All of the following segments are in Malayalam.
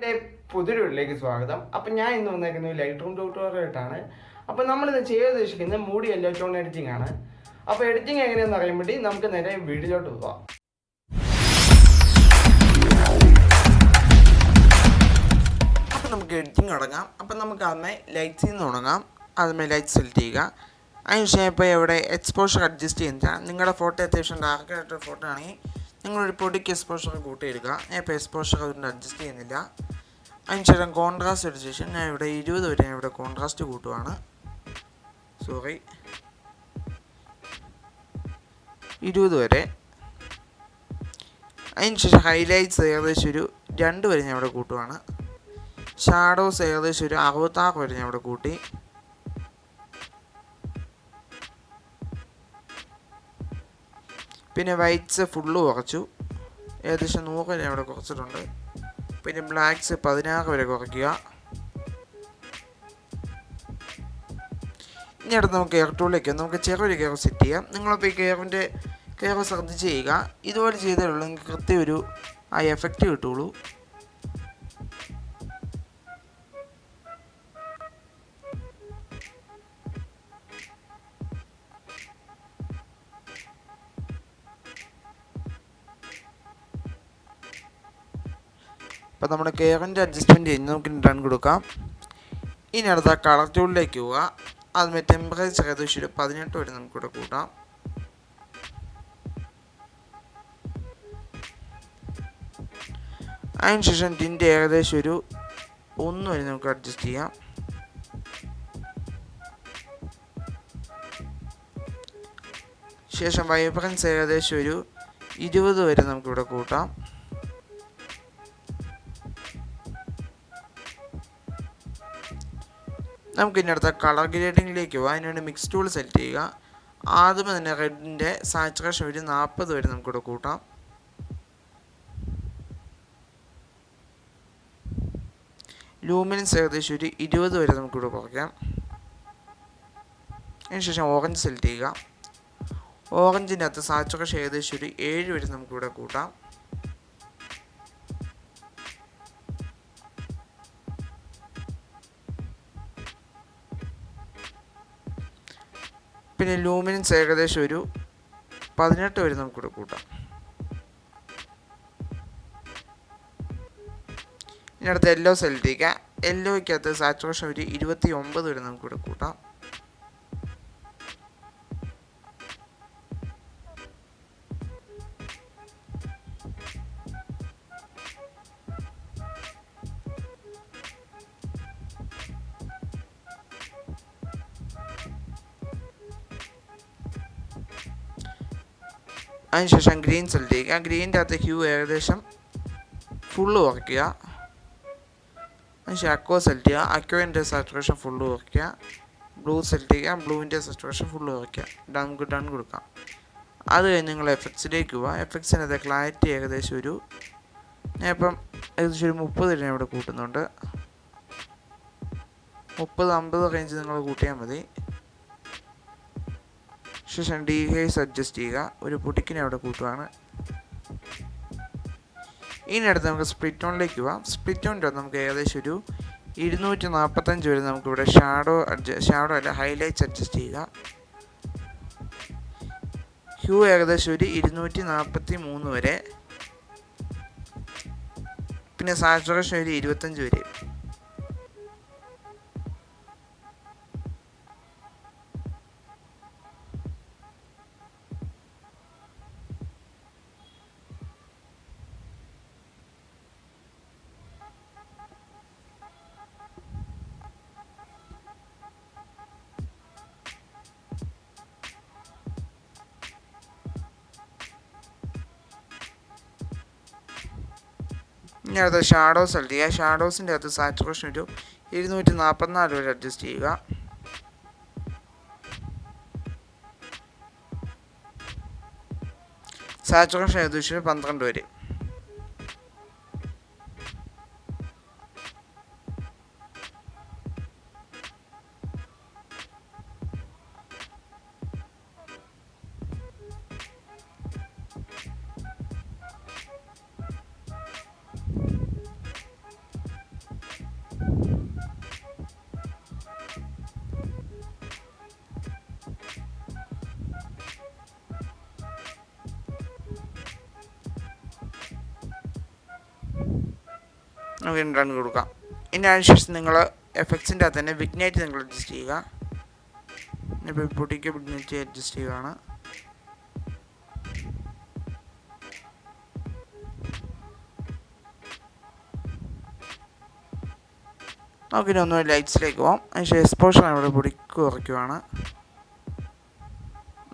എൻ്റെ പുതിയൊരു വീട്ടിലേക്ക് സ്വാഗതം. അപ്പം ഞാൻ ഇന്ന് വന്നേക്കുന്നത് ലൈറ്റ് റൂം ട്യൂട്ടോറിയലായിട്ടാണ്. അപ്പം നമ്മളിന്ന് ചെയ്യാൻ ഉദ്ദേശിക്കുന്നത് മൂഡി യെല്ലോ ടോൺ എഡിറ്റിംഗ് ആണ്. അപ്പോൾ എഡിറ്റിംഗ് എങ്ങനെയാണെന്ന് അറിയാൻ വേണ്ടി നമുക്ക് നേരെ വീഡിയോയിലോട്ട് പോകാം. അപ്പം നമുക്ക് എഡിറ്റിംഗ് തുടങ്ങാം. അപ്പം നമുക്ക് ആദ്യമേ ലൈറ്റ്സിൽ നിന്ന് തുടങ്ങാം. ആദ്യമേ ലൈറ്റ് സെലക്ട് ചെയ്യുക. അതിനുശേഷം ഇപ്പോൾ ഇവിടെ എക്സ്പോഷർ അഡ്ജസ്റ്റ് ചെയ്യുന്നത് നിങ്ങളുടെ ഫോട്ടോ അത്യാവശ്യം ഡാർക്കായിട്ടൊരു ഫോട്ടോ ആണെങ്കിൽ നിങ്ങളൊരു പൊടിക്ക് എക്സ്പോഷർ കൂട്ടിയെടുക്കുക. ഞാൻ ഇപ്പോൾ എക്സ്പോഷർ അതുകൊണ്ട് അഡ്ജസ്റ്റ് ചെയ്യുന്നില്ല. അതിനുശേഷം കോൺട്രാസ്റ്റ് എടുത്ത ശേഷം ഞാൻ ഇവിടെ 20 വരെ ഇവിടെ കോൺട്രാസ്റ്റ് കൂട്ടുവാണ്. 20 വരെ. അതിനുശേഷം ഹൈലൈറ്റ്സ് ഏകദേശം ഒരു 2 വരെ ഞാൻ ഇവിടെ കൂട്ടുവാണ്. ഷാഡോസ് ഏകദേശം ഒരു 66 വരെ ഞാൻ ഇവിടെ കൂട്ടി. പിന്നെ വൈറ്റ്സ് ഫുള്ള് കുറച്ചു, ഏകദേശം 100 വരെ അവിടെ കുറച്ചിട്ടുണ്ട്. പിന്നെ ബ്ലാക്ക്സ് 16 വരെ കുറയ്ക്കുക. ഇനി അടുത്ത് നമുക്ക് എയർ ടൂളിലേക്ക് നമുക്ക് ചെറിയൊരു കെയർ സെറ്റ് ചെയ്യാം. നിങ്ങളിപ്പോൾ ഈ കെയർ ശ്രദ്ധിച്ച് ചെയ്യുക. ഇതുപോലെ ചെയ്താലുള്ള നിങ്ങൾക്ക് കൃത്യം ഒരു ആ എഫക്റ്റ് കിട്ടുള്ളൂ. അപ്പോൾ നമ്മുടെ കെയറിൻ്റെ അഡ്ജസ്റ്റ്മെൻറ്റ് കഴിഞ്ഞ് നമുക്ക് ഡൺ കൊടുക്കാം. ഇനി അടുത്ത കളർ ടൂളിലേക്ക് പോവുക. അതുമേ ടെമ്പറേച്ചർ ഏകദേശം ഒരു 18 വരെ നമുക്കിവിടെ കൂട്ടാം. അതിനുശേഷം ടിൻ്റ് ഏകദേശം ഒരു 1 വരെ നമുക്ക് അഡ്ജസ്റ്റ് ചെയ്യാം. ശേഷം വൈബ്രൻസ് ഏകദേശം ഒരു 20 വരെ നമുക്കിവിടെ കൂട്ടാം. നമുക്ക് ഇനി അടുത്ത കളർ ഗ്രേഡിങ്ങിലേക്ക് പോകാം. അതിനുവേണ്ടി മിക്സ് ടൂൾ സെലക്ട് ചെയ്യുക. ആദ്യമേ തന്നെ റെഡിൻ്റെ സാച്ചുറേഷൻ ഒരു 40 വരെ നമുക്കിവിടെ കൂട്ടാം. ലൂമിനൻസ് ഏകദേശം ഒരു 20 വരെ നമുക്കിവിടെ കുറയ്ക്കാം. അതിനുശേഷം ഓറഞ്ച് സെലക്ട് ചെയ്യുക. ഓറഞ്ചിൻ്റെ അകത്ത് സാച്ചുറേഷൻ ഏകദേശം ഒരു 7 വരെ നമുക്കിവിടെ കൂട്ടാം. പിന്നെ ലൂമിനൻസ് ഏകദേശം ഒരു 18 വരെ നമുക്കിവിടെ കൂട്ടാം. ഇനി അടുത്ത് യെല്ലോ സെലക്ട് ചെയ്യുക. യെല്ലോയ്ക്കകത്ത് സാച്ചുറേഷൻ ഒരു 29 വരെ നമുക്കിവിടെ കൂട്ടാം. അതിനുശേഷം ഗ്രീൻ സെലക്ട് ചെയ്യുക. ഗ്രീനിൻ്റെ അകത്ത് ഹ്യൂ ഏകദേശം ഫുള്ള് കുറയ്ക്കുക. അതിനുശേഷം അക്വ സെലക്ട് ചെയ്യുക. അക്വൻ്റെ സാച്ചുറേഷൻ ഫുള്ള് കുറയ്ക്കുക. ബ്ലൂ സെലക്ട് ചെയ്യുക. ബ്ലൂവിൻ്റെ സാച്ചുറേഷൻ ഫുള്ള് കുറയ്ക്കുക. ഡൺ കൊടുക്കാം. അത് കഴിഞ്ഞ് നിങ്ങൾ എഫക്ട്സിലേക്ക് പോവുക. എഫക്ട്സിനകത്ത് ക്ലാരിറ്റി ഏകദേശം ഒരു ഞാൻ ഇപ്പം ഏകദേശം ഒരു 30 വരെ ഇവിടെ കൂട്ടുന്നുണ്ട്. 30-50 റേഞ്ച് നിങ്ങൾ കൂട്ടിയാൽ മതി. ശേഷം ഡീഹേസ് അഡ്ജസ്റ്റ് ചെയ്യുക. ഒരു പൊടിക്കിനെ അവിടെ കൂട്ടുവാണ്. ഇനി അടുത്ത് നമുക്ക് സ്പ്ലിറ്റ് ഓണിലേക്ക് പോവാം. സ്പ്ലിറ്റ് ഓണിൻ്റെ നമുക്ക് ഏകദേശം ഒരു 245 വരെ നമുക്കിവിടെ ഷാഡോ അല്ല ഹൈലൈറ്റ്സ് അഡ്ജസ്റ്റ് ചെയ്യുക. ഹ്യൂ ഏകദേശം ഒരു 243 വരെ. പിന്നെ സാച്ചുറേഷൻ ഒരു 25 വരെ. ഇനി അടുത്ത ഷാഡോസ് സെലക്ട് ചെയ്യുക. ഷാഡോസിൻ്റെ അകത്ത് സാച്ചുറേഷൻ ഒരു 244 വരെ അഡ്ജസ്റ്റ് ചെയ്യുക. സാച്ചുറേഷൻ ഏകദേശം 12 വരെ. നമുക്ക് റൺ കൊടുക്കാം. ഇനി അതിനുശേഷം നിങ്ങൾ എഫക്ട്സിൻ്റെ അകത്ത് തന്നെ വിഗ്നൈറ്റ് നിങ്ങൾ അഡ്ജസ്റ്റ് ചെയ്യുക. ഇപ്പോൾ പൊട്ടിക്ക് വിഗ്നൈറ്റ് അഡ്ജസ്റ്റ് ചെയ്യുകയാണ്. നമുക്കിനി ഒന്ന് ലൈറ്റ്സിലേക്ക് പോകാം. അതിനുശേഷം എക്സ്പോഷർ അവിടെ പൊടിക്ക് കുറയ്ക്കുവാണ്.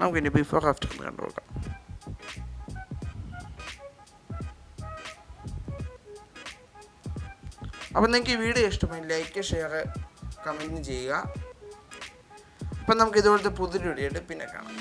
നമുക്കിനി ബിഫോർ ആഫ്റ്റർ ഒന്ന് കണ്ടു നോക്കാം. അപ്പം നിങ്ങൾക്ക് ഈ വീഡിയോ ഇഷ്ടമായി ലൈക്ക്, ഷെയർ, കമൻറ്റ് ചെയ്യുക. അപ്പം നമുക്ക് ഇതുപോലത്തെ പുതിയൊരു വീഡിയോ ആയിട്ട് പിന്നെ കാണാം.